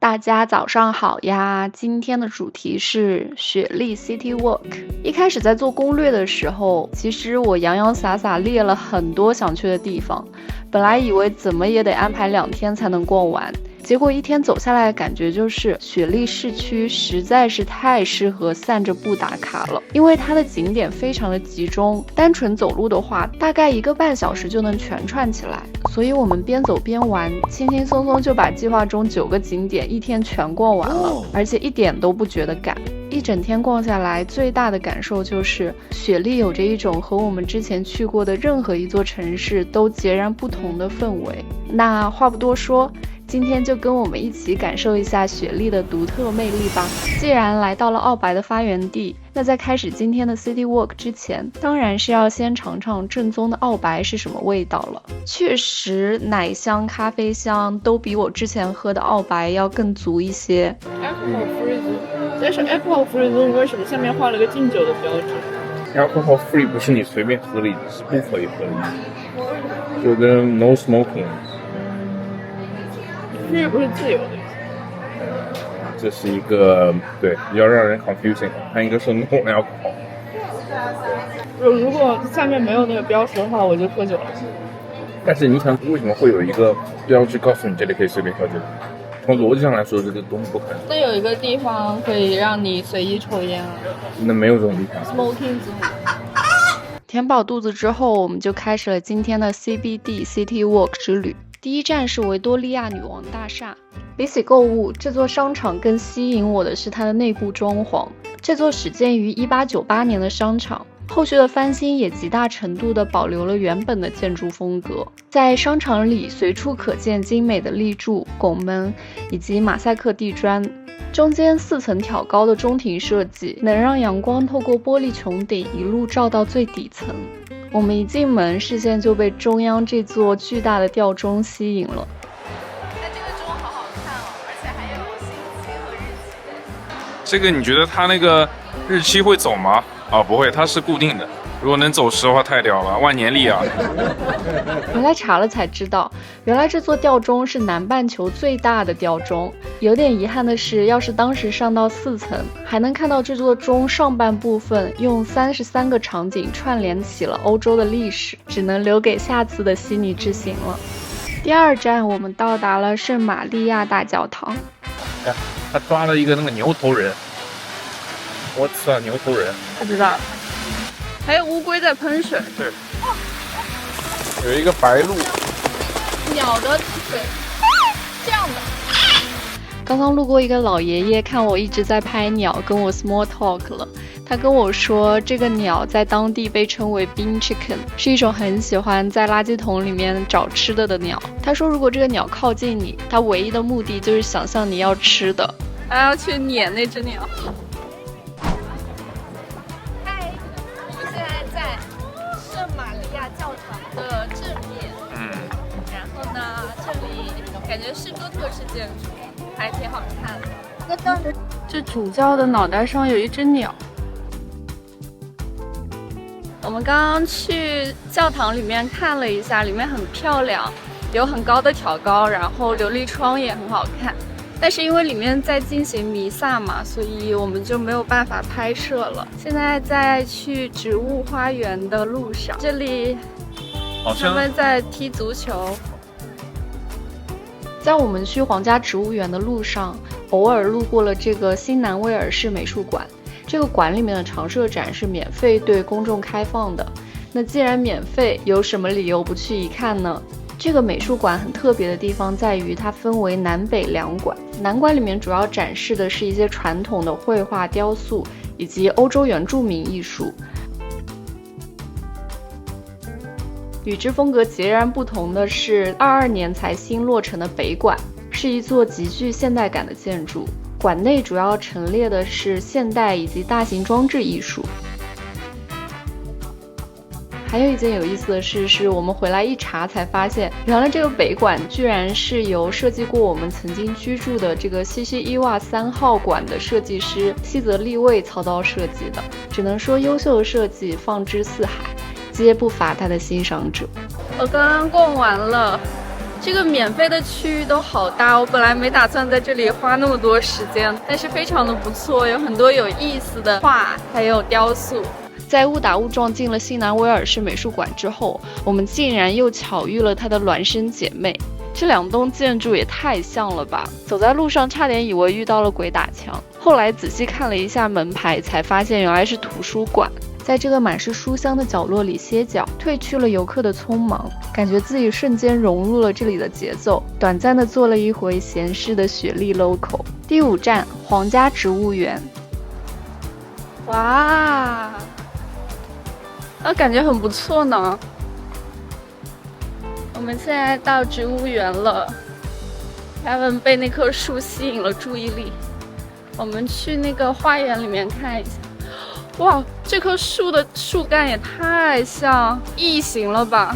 大家早上好呀！今天的主题是雪莉 City Walk。一开始在做攻略的时候，其实我洋洋洒洒列了很多想去的地方，本来以为怎么也得安排2天才能逛完。结果一天走下来的感觉就是雪莉市区实在是太适合散着步打卡了，因为它的景点非常的集中，单纯走路的话大概1个半小时就能全串起来，所以我们边走边玩，轻轻松松就把计划中9个景点1天全逛完了，而且一点都不觉得赶。一整天逛下来，最大的感受就是雪莉有着一种和我们之前去过的任何一座城市都截然不同的氛围。那话不多说，今天就跟我们一起感受一下雪莉的独特魅力吧。既然来到了奥白的发源地，那在开始今天的 City Walk 之前，当然是要先尝尝正宗的奥白是什么味道了。确实奶香咖啡香都比我之前喝的奥白要更足一些。 Alcohol free， 但是 Alcohol free 为什么下面画了个禁酒的标志？ Alcohol free 不是你随便喝的，是不可以喝的，就跟 no smoking。free 不是自由的。这是一个对比较让人 confusing， 看一个是 no alcohol。如果下面没有那个标识的话，我就喝酒了。但是你想，为什么会有一个标志告诉你这里可以随便喝酒？从逻辑上来说，这个东西不可能。那有一个地方可以让你随意抽烟啊。那没有这种地方。Smoking zone。填饱肚子之后，我们就开始了今天的 CBD City Walk 之旅。第一站是维多利亚女王大厦。比起购物，这座商场更吸引我的是它的内部装潢。这座始建于1898年的商场，后续的翻新也极大程度地保留了原本的建筑风格。在商场里随处可见精美的立柱、拱门以及马赛克地砖，中间4层挑高的中庭设计能让阳光透过玻璃穹顶一路照到最底层。我们一进门，视线就被中央这座巨大的吊钟吸引了。这个钟好好看哦，而且还有星期和日期。这个你觉得它那个日期会走吗？不会，它是固定的。如果能走时的话，太屌了，万年历啊！回来查了才知道，原来这座吊钟是南半球最大的吊钟。有点遗憾的是，要是当时上到4层，还能看到这座钟上半部分用33个场景串联起了欧洲的历史，只能留给下次的悉尼之行了。第2站，我们到达了圣玛利亚大教堂。他抓了一个那个牛头人，我操，牛头人！不知道。还有乌龟在喷水。对。有一个白鹭。鸟的腿。这样的。刚刚路过一个老爷爷，看我一直在拍鸟，跟我 small talk 了。他跟我说，这个鸟在当地被称为 bean chicken， 是一种很喜欢在垃圾桶里面找吃的鸟。他说，如果这个鸟靠近你，它唯一的目的就是想象你要吃的。还要去撵那只鸟。嗨，我们现在在圣玛利亚教堂的正面。然后呢，这里感觉是哥特式建筑，还挺好看的。这主教的脑袋上有一只鸟。我们刚刚去教堂里面看了一下，里面很漂亮，有很高的挑高，然后琉璃窗也很好看。但是因为里面在进行弥撒嘛，所以我们就没有办法拍摄了。现在在去植物花园的路上，这里他们在踢足球。在我们去皇家植物园的路上，偶尔路过了这个新南威尔士美术馆。这个馆里面的常设展是免费对公众开放的。那既然免费，有什么理由不去一看呢？这个美术馆很特别的地方在于它分为南北2馆。南馆里面主要展示的是一些传统的绘画、雕塑以及欧洲原住民艺术。与之风格截然不同的是22年才新落成的北馆，是一座极具现代感的建筑。馆内主要陈列的是现代以及大型装置艺术。还有一件有意思的事是，我们回来一查才发现，原来这个北馆居然是由设计过我们曾经居住的这个西西伊瓦3号馆的设计师西泽利卫操刀设计的。只能说优秀的设计放之四海，皆不乏他的欣赏者。我刚刚逛完了这个免费的区域都好大，我本来没打算在这里花那么多时间，但是非常的不错，有很多有意思的画，还有雕塑。在误打误撞进了西南威尔士美术馆之后，我们竟然又巧遇了它的孪生姐妹。这两栋建筑也太像了吧！走在路上差点以为遇到了鬼打墙，后来仔细看了一下门牌，才发现原来是图书馆。在这个满是书香的角落里歇脚，褪去了游客的匆忙，感觉自己瞬间融入了这里的节奏，短暂的做了一回闲适的雪莉 local。第5站，皇家植物园。哇，感觉很不错呢。我们现在到植物园了，他们被那棵树吸引了注意力。我们去那个花园里面看一下。哇，这棵树的树干也太像异形了吧！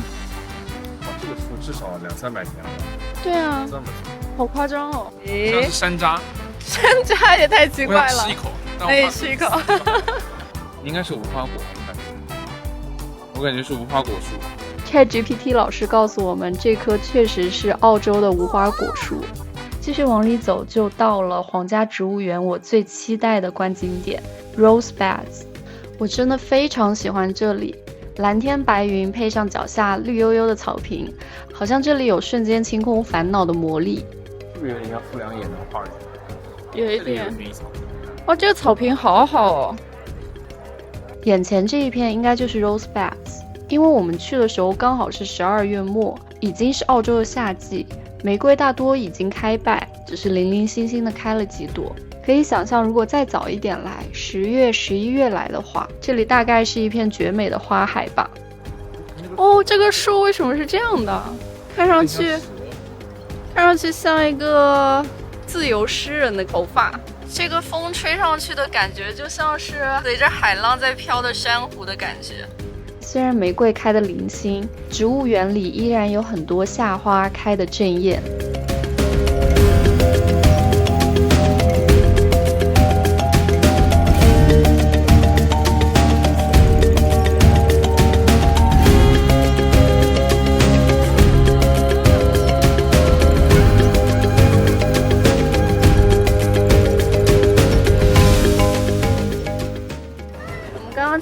哇，这个树至少200-300年了。对啊，这么好夸张哦！像是山楂，山楂也太奇怪了。我要吃一口，吃一口。应该是无花果，我感觉是无花果树。ChatGPT 老师告诉我们，这棵确实是澳洲的无花果树。继续往里走，就到了皇家植物园我最期待的观景点 Rosebeds。我真的非常喜欢这里，蓝天白云配上脚下绿油油的草坪，好像这里有瞬间清空烦恼的魔力。是不是有点像富良野那个花园？有一点。哇，这个草坪好好哦。眼前这一片应该就是 Rosebeds， 因为我们去的时候刚好是12月末，已经是澳洲的夏季，玫瑰大多已经开败，只是零零星星的开了几朵。可以想象，如果再早一点来，10月、11月来的话，这里大概是一片绝美的花海吧。哦，这个树为什么是这样的？看上去像一个自由诗人的头发。这个风吹上去的感觉，就像是随着海浪在飘的珊瑚的感觉。虽然玫瑰开得零星，植物园里依然有很多夏花开得正艳。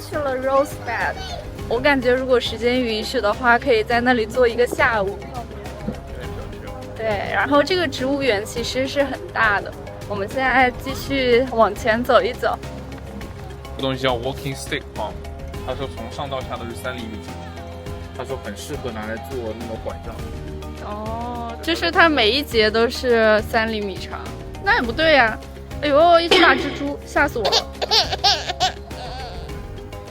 去了 Rosebed， 我感觉如果时间允许的话，可以在那里坐一个下午。对，然后这个植物园其实是很大的，我们现在继续往前走一走。这东西叫 Walking Stick Farm， 他说从上到下都是3厘米长，他说很适合拿来做那种拐杖。哦，就是它每一节都是3厘米长，那也不对呀。哎呦，一只大蜘蛛，吓死我了！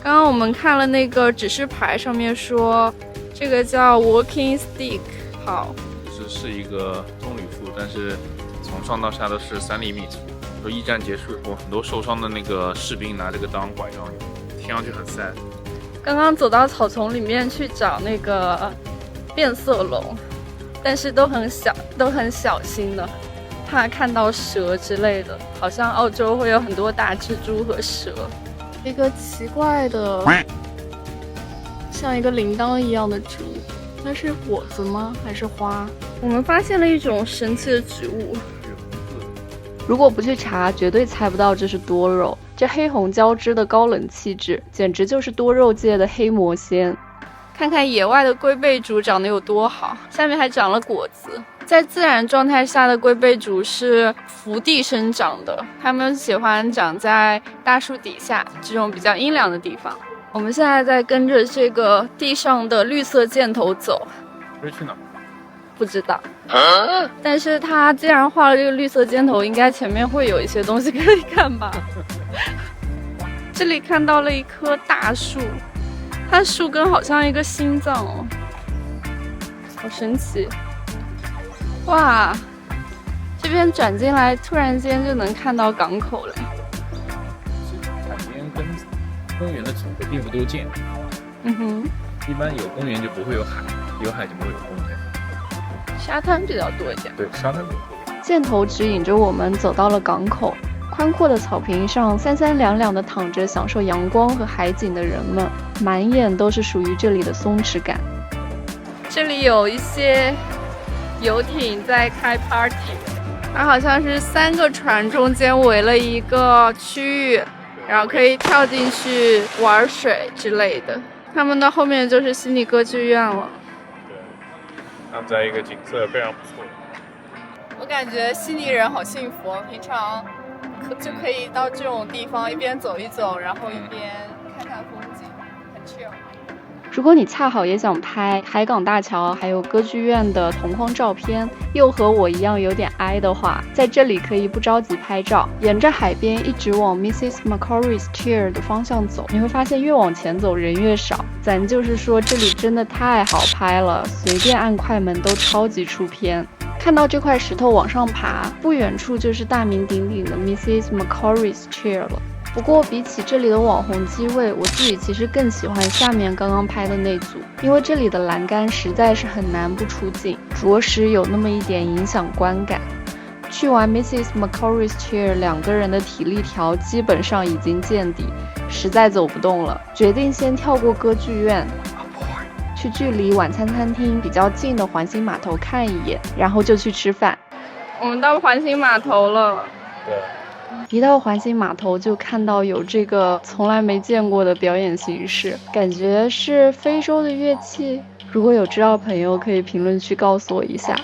刚刚我们看了那个指示牌，上面说这个叫 Walking Stick， 好，是一个棕榈树，但是从上到下都是3厘米粗。说1战结束以后，很多受伤的那个士兵拿这个当拐杖用，听上去很sad。刚刚走到草丛里面去找那个变色龙，但是都很小心的，怕看到蛇之类的。好像澳洲会有很多大蜘蛛和蛇。一个奇怪的，像一个铃铛一样的植物，它是果子吗？还是花？我们发现了一种神奇的植物。如果不去查，绝对猜不到这是多肉。这黑红交织的高冷气质，简直就是多肉界的黑魔仙。看看野外的龟背竹长得有多好，下面还长了果子。在自然状态下的龟背竹是伏地生长的，它们喜欢长在大树底下这种比较阴凉的地方。我们现在在跟着这个地上的绿色箭头走，这是去哪？不知道。但是它既然画了这个绿色箭头，应该前面会有一些东西可以看吧。这里看到了一棵大树，它树根好像一个心脏哦，好神奇。哇，这边转进来，突然间就能看到港口了。海边跟公园的组合并不多见。一般有公园就不会有海，有海就不会有公园。沙滩比较多一点。对，沙滩比较多。箭头指引着我们走到了港口，宽阔的草坪上三三两两地躺着享受阳光和海景的人们，满眼都是属于这里的松弛感。这里有一些游艇在开 party， 它好像是3个船中间围了一个区域，然后可以跳进去玩水之类的。他们的后面就是悉尼歌剧院了。对，他们在一个景色非常不错。我感觉悉尼人好幸福，平常就可以到这种地方一边走一走，然后一边看看风景，很 chill。如果你恰好也想拍海港大桥还有歌剧院的同框照片，又和我一样有点哀的话，在这里可以不着急拍照，沿着海边一直往 Mrs. Macquarie's Chair 的方向走，你会发现越往前走人越少。咱就是说这里真的太好拍了，随便按快门都超级出片。看到这块石头往上爬，不远处就是大名鼎鼎的 Mrs. Macquarie's Chair 了。不过比起这里的网红机位，我自己其实更喜欢下面刚刚拍的那组，因为这里的栏杆实在是很难不出镜，着实有那么一点影响观感。去完 Mrs. Macquarie's Chair， 2个人的体力条基本上已经见底，实在走不动了，决定先跳过歌剧院，去距离晚餐餐厅比较近的环形码头看一眼，然后就去吃饭。我们到环形码头了。对。一到环形码头就看到有这个从来没见过的表演形式，感觉是非洲的乐器。如果有知道朋友可以评论区告诉我一下。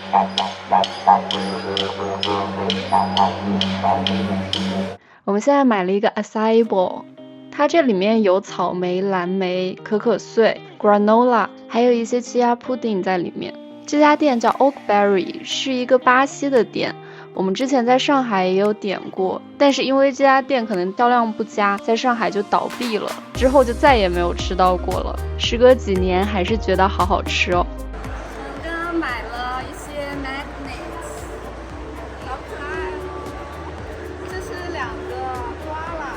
我们现在买了一个 acai bowl， 它这里面有草莓、蓝莓、可可碎、granola， 还有一些chia pudding 在里面。这家店叫 Oakberry， 是一个巴西的店。我们之前在上海也有点过，但是因为这家店可能销量不佳，在上海就倒闭了，之后就再也没有吃到过了。时隔几年还是觉得好好吃哦。刚刚买了一些 magnets， 好可爱哦。这是2个瓜啦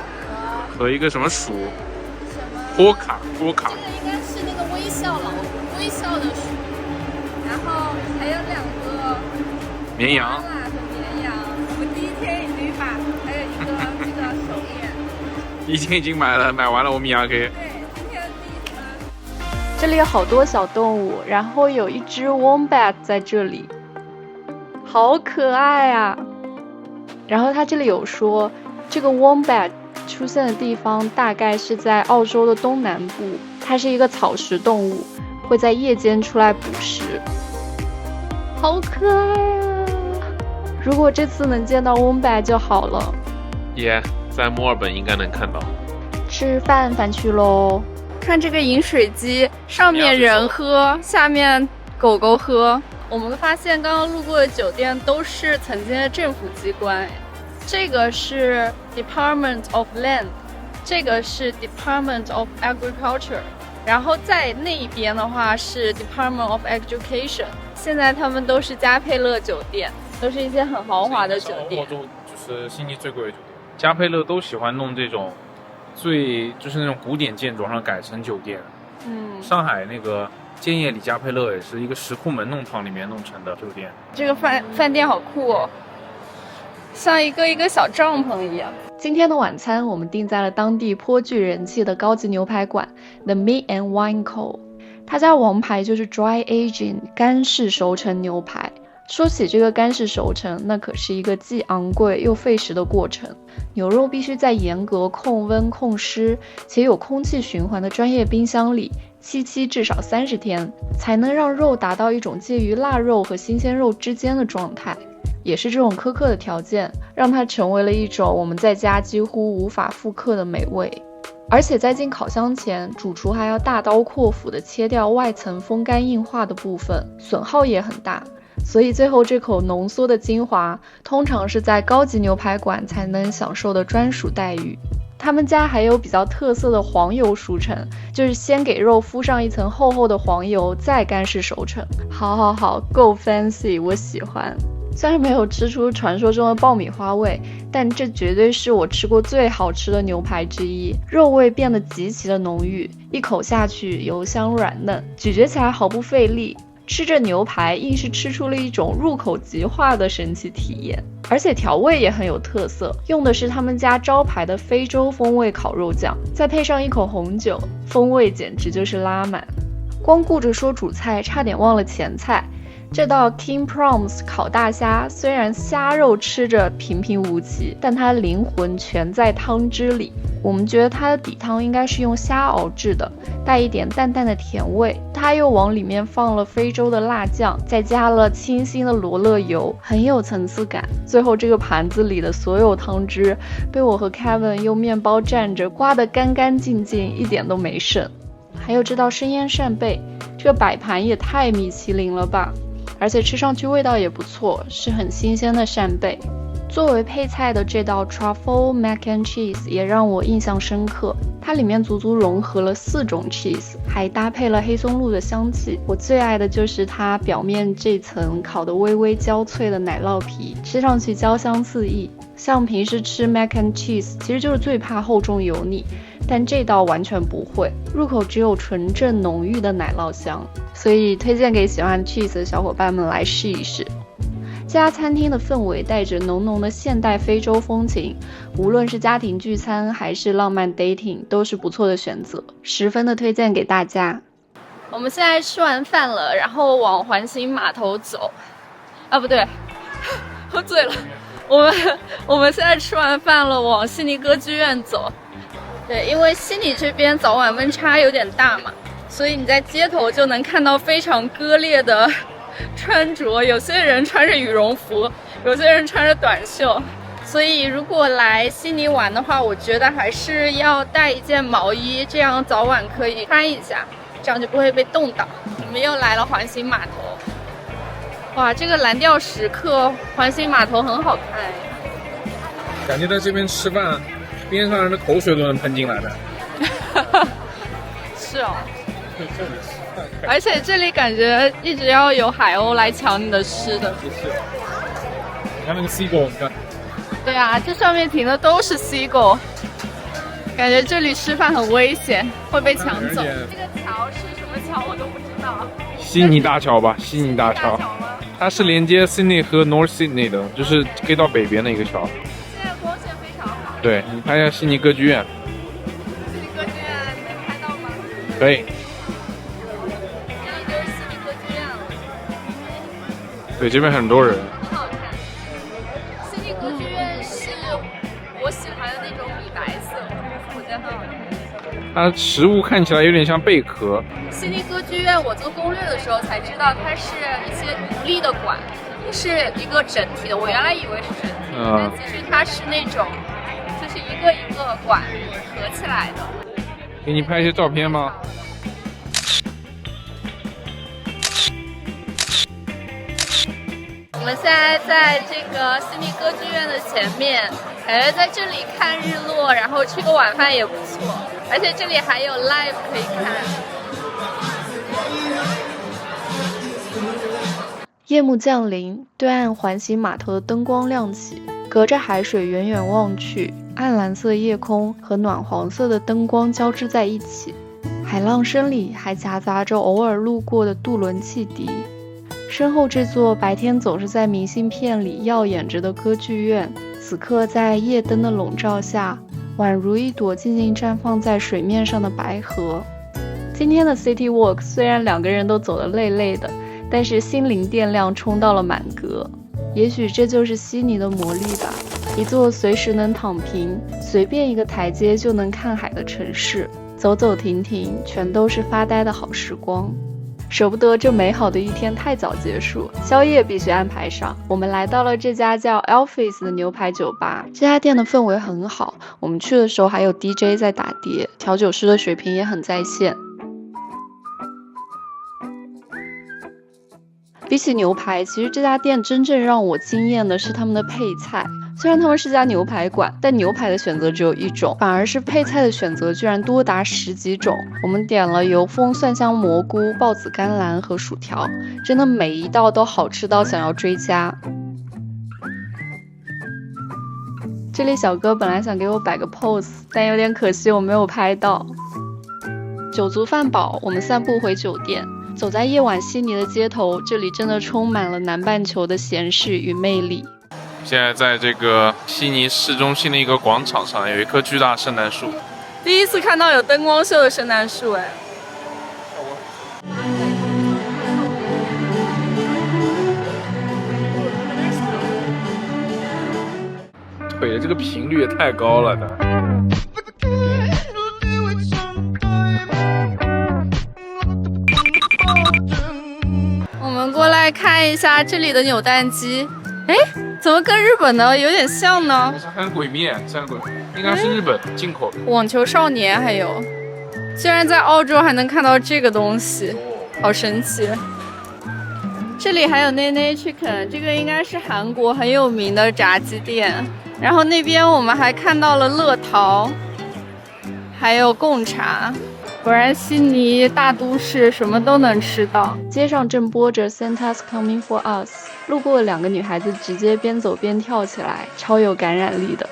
和一个什么鼠？什么？波卡。这个应该是那个微笑老虎，微笑的鼠。然后还有2个绵羊。我第1天已经把，还有一个这个手链，已经买完了，我们也可以。对，今天第1餐。这里有好多小动物，然后有一只 wombat 在这里，好可爱啊！然后它这里有说，这个 wombat 出现的地方大概是在澳洲的东南部，它是一个草食动物，会在夜间出来捕食，好可爱啊！如果这次能见到 wombat 就好了。在墨尔本应该能看到。吃饭去喽！看这个饮水机，上面人喝，下面狗狗喝。我们发现刚刚路过的酒店都是曾经的政府机关，这个是 Department of Land， 这个是 Department of Agriculture， 然后在那一边的话是 Department of Education。现在他们都是加佩勒酒店，都是一些很豪华的酒店。就是悉尼最贵的酒店。加佩勒都喜欢弄这种就是那种古典建筑上改成酒店。上海那个建业里加佩勒也是一个石库门弄堂里面弄成的酒店。这个饭店好酷哦，像一个小帐篷一样。今天的晚餐我们订在了当地颇具人气的高级牛排馆 The Meat and Wine Co。 他家王牌就是 Dry Aging 干式熟成牛排。说起这个干式熟成，那可是一个既昂贵又费时的过程。牛肉必须在严格控温控湿且有空气循环的专业冰箱里7期至少30天，才能让肉达到一种介于腊肉和新鲜肉之间的状态。也是这种苛刻的条件，让它成为了一种我们在家几乎无法复刻的美味。而且在进烤箱前，主厨还要大刀阔斧地切掉外层风干硬化的部分，损耗也很大。所以最后这口浓缩的精华，通常是在高级牛排馆才能享受的专属待遇。他们家还有比较特色的黄油熟成，就是先给肉敷上一层厚厚的黄油，再干式熟成。好，够 fancy， 我喜欢。虽然没有吃出传说中的爆米花味，但这绝对是我吃过最好吃的牛排之一，肉味变得极其的浓郁，一口下去油香软嫩，咀嚼起来毫不费力。吃着牛排硬是吃出了一种入口即化的神奇体验，而且调味也很有特色，用的是他们家招牌的非洲风味烤肉酱，再配上一口红酒，风味简直就是拉满。光顾着说主菜，差点忘了前菜。这道 King Prawns 烤大虾虽然虾肉吃着平平无奇，但它的灵魂全在汤汁里。我们觉得它的底汤应该是用虾熬制的，带一点淡淡的甜味。它又往里面放了非洲的辣酱，再加了清新的罗勒油，很有层次感。最后这个盘子里的所有汤汁被我和 Kevin 用面包蘸着刮得干干净净，一点都没剩。还有这道生腌扇贝，这个摆盘也太米其林了吧！而且吃上去味道也不错，是很新鲜的扇贝。作为配菜的这道 Truffle Mac and Cheese 也让我印象深刻，它里面足足融合了4种 cheese， 还搭配了黑松露的香气。我最爱的就是它表面这层烤得微微焦脆的奶酪皮，吃上去焦香四溢。像平时吃 Mac and Cheese 其实就是最怕厚重油腻，但这道完全不会，入口只有纯正浓郁的奶酪香，所以推荐给喜欢 cheese 的小伙伴们来试一试。这家餐厅的氛围带着浓浓的现代非洲风情，无论是家庭聚餐还是浪漫 dating 都是不错的选择，十分的推荐给大家。我们现在吃完饭了，然后往环形码头走。啊，不对，喝醉了。我们现在吃完饭了，往悉尼歌剧院走。对，因为悉尼这边早晚温差有点大嘛，所以你在街头就能看到非常割裂的穿着，有些人穿着羽绒服，有些人穿着短袖。所以如果来悉尼玩的话，我觉得还是要带一件毛衣，这样早晚可以穿一下，这样就不会被冻到。我们又来了环形码头。哇，这个蓝调时刻环形码头很好看哎，感觉在这边吃饭，边上人的口水都能喷进来的。是哦，而且这里感觉一直要有海鸥来抢你的吃的。是，你看那个 seagull， 你看。对啊，这上面停的都是 seagull， 感觉这里吃饭很危险，会被抢走。这个桥是什么桥我都不知道。悉尼大桥吧，悉尼大桥。它是连接 Sydney 和 North Sydney 的，就是可以到北边的一个桥。现在光线非常好。对，你拍一下悉尼歌剧院。悉尼歌剧院能拍到吗？可以。这里就是悉尼歌剧院了。对，这边很多人。很好看。悉尼歌剧院是我喜欢的那种米白色，我觉得很好看。它实物看起来有点像贝壳。悉尼歌剧院我做攻略的时候才知道，它是一些独立的馆，不是一个整体的。我原来以为是整体的，但其实它是那种，就是一个一个馆合起来的。给你拍一些照片吗？我们现在在这个悉尼歌剧院的前面，感觉在这里看日落，然后吃个晚饭也不错，而且这里还有 live 可以看。夜幕降临，对岸环形码头的灯光亮起，隔着海水远远望去，暗蓝色夜空和暖黄色的灯光交织在一起，海浪声里还夹杂着偶尔路过的渡轮汽笛。身后这座白天总是在明信片里耀眼着的歌剧院，此刻在夜灯的笼罩下，宛如一朵静静绽放在水面上的白荷。今天的 City Walk 虽然2个人都走得累累的，但是心灵电量冲到了满格。也许这就是悉尼的魔力吧，一座随时能躺平，随便一个台阶就能看海的城市，走走停停，全都是发呆的好时光。舍不得这美好的一天太早结束，宵夜必须安排上。我们来到了这家叫 Alphys 的牛排酒吧，这家店的氛围很好，我们去的时候还有 DJ 在打碟，调酒师的水平也很在线。比起牛排，其实这家店真正让我惊艳的是他们的配菜。虽然他们是家牛排馆，但牛排的选择只有一种，反而是配菜的选择居然多达10几种。我们点了油封蒜香蘑菇、抱子甘蓝和薯条，真的每一道都好吃到想要追加。这里小哥本来想给我摆个 pose， 但有点可惜我没有拍到。酒足饭饱，我们散步回酒店。走在夜晚悉尼的街头，这里真的充满了南半球的闲适与魅力。现在在这个悉尼市中心的一个广场上，有一棵巨大圣诞树。第一次看到有灯光秀的圣诞树，哎。腿的这个频率也太高了的。我们过来看一下这里的扭蛋机，哎，怎么跟日本的有点像呢？山海鬼面，山海鬼应该是日本进口的。网球少年还有，居然在澳洲还能看到这个东西，好神奇。这里还有内内 Chicken， 这个应该是韩国很有名的炸鸡店。然后那边我们还看到了乐桃，还有贡茶。果然悉尼大都市什么都能吃到。街上正播着 Santa's Coming for Us， 路过2个女孩子直接边走边跳起来，超有感染力的。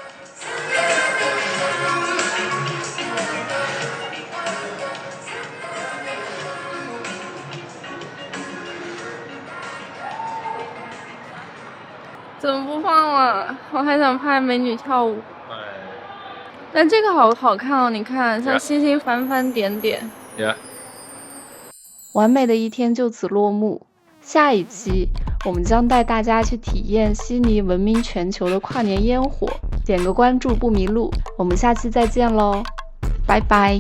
怎么不放了？我还想拍美女跳舞。但这个好好看哦，你看，像星星翻翻点点。完美的一天就此落幕。下一期我们将带大家去体验悉尼闻名全球的跨年烟火。点个关注不迷路，我们下期再见喽，拜拜。